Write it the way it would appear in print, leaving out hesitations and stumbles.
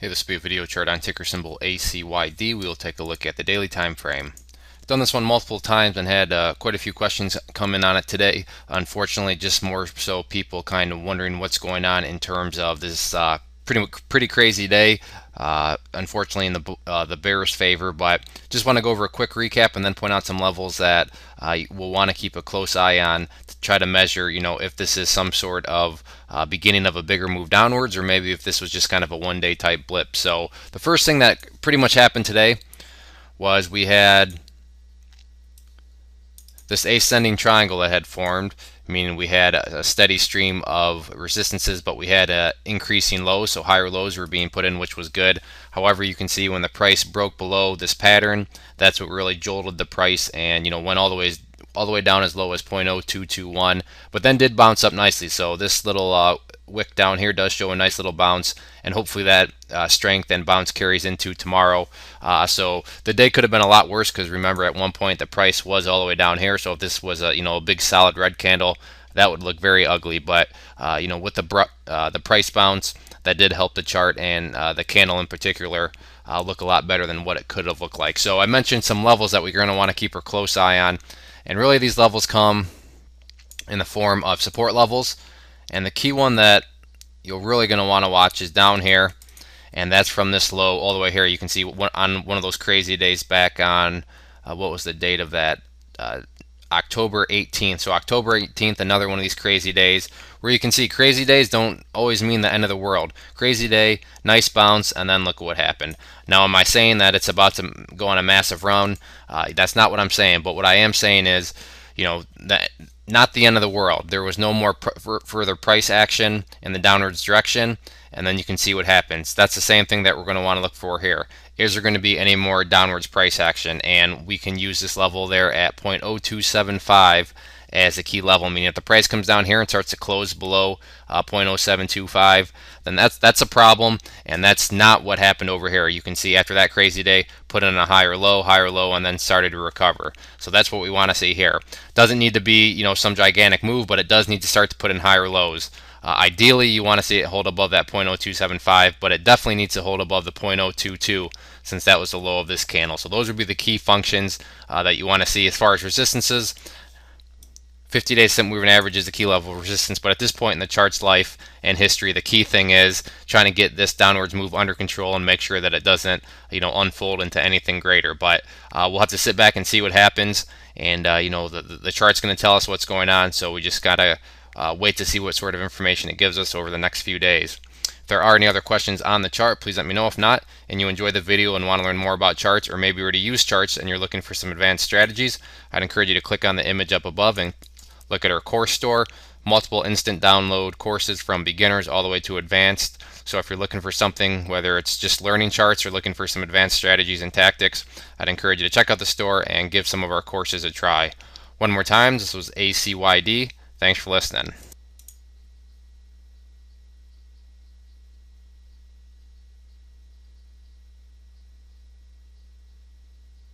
Hey, this will be a video chart on ticker symbol ACYD. We will take a look at the daily time frame. Done this one multiple times and had quite a few questions come in on it today. Unfortunately, just more so people kind of wondering what's going on in terms of this pretty crazy day. Unfortunately, in the bears' favor, but just want to go over a quick recap and then point out some levels that we'll want to keep a close eye on to try to measure, if this is some sort of beginning of a bigger move downwards, or maybe if this was just kind of a one-day type blip. So the first thing that pretty much happened today was we had this ascending triangle that had formed, meaning we had a steady stream of resistances, but we had increasing lows, so higher lows were being put in, which was good. However, you can see when the price broke below this pattern, that's what really jolted the price, and went all the way down as low as 0.0221, but then did bounce up nicely. So this little wick down here does show a nice little bounce, and hopefully that strength and bounce carries into tomorrow. So the day could have been a lot worse, because remember, at one point the price was all the way down here. So if this was a big solid red candle, that would look very ugly. But with the price bounce, that did help the chart, and the candle in particular look a lot better than what it could have looked like. So I mentioned some levels that we're going to want to keep a close eye on, and really these levels come in the form of support levels. And the key one that you're really going to want to watch is down here, and that's from this low all the way here. You can see on one of those crazy days back on what was the date of that? October 18th. So October 18th, another one of these crazy days, where you can see crazy days don't always mean the end of the world. Crazy day, nice bounce, and then look what happened. Now, am I saying that it's about to go on a massive run? That's not what I'm saying, but what I am saying is, that not the end of the world. There was no more further price action in the downwards direction, and then you can see what happens. That's the same thing that we're going to want to look for here. Is there going to be any more downwards price action? And we can use this level there at 0.0275 as a key level, meaning if the price comes down here and starts to close below 0.0725, then that's a problem, and that's not what happened over here. You can see after that crazy day, put in a higher low, and then started to recover. So that's what we want to see here. Doesn't need to be some gigantic move, but it does need to start to put in higher lows. Ideally, you want to see it hold above that 0.0275, but it definitely needs to hold above the 0.022, since that was the low of this candle. So those would be the key functions that you want to see as far as resistances. 50-day simple moving average is the key level of resistance, but at this point in the chart's life and history, the key thing is trying to get this downwards move under control and make sure that it doesn't unfold into anything greater. But we'll have to sit back and see what happens, and the chart's going to tell us what's going on, so we just gotta wait to see what sort of information it gives us over the next few days. If there are any other questions on the chart, please let me know. If not, and you enjoy the video and want to learn more about charts, or maybe already use charts and you're looking for some advanced strategies, I'd encourage you to click on the image up above and look at our course store. Multiple instant download courses from beginners all the way to advanced. So if you're looking for something, whether it's just learning charts or looking for some advanced strategies and tactics, I'd encourage you to check out the store and give some of our courses a try. One more time, this was ACYD. Thanks for listening.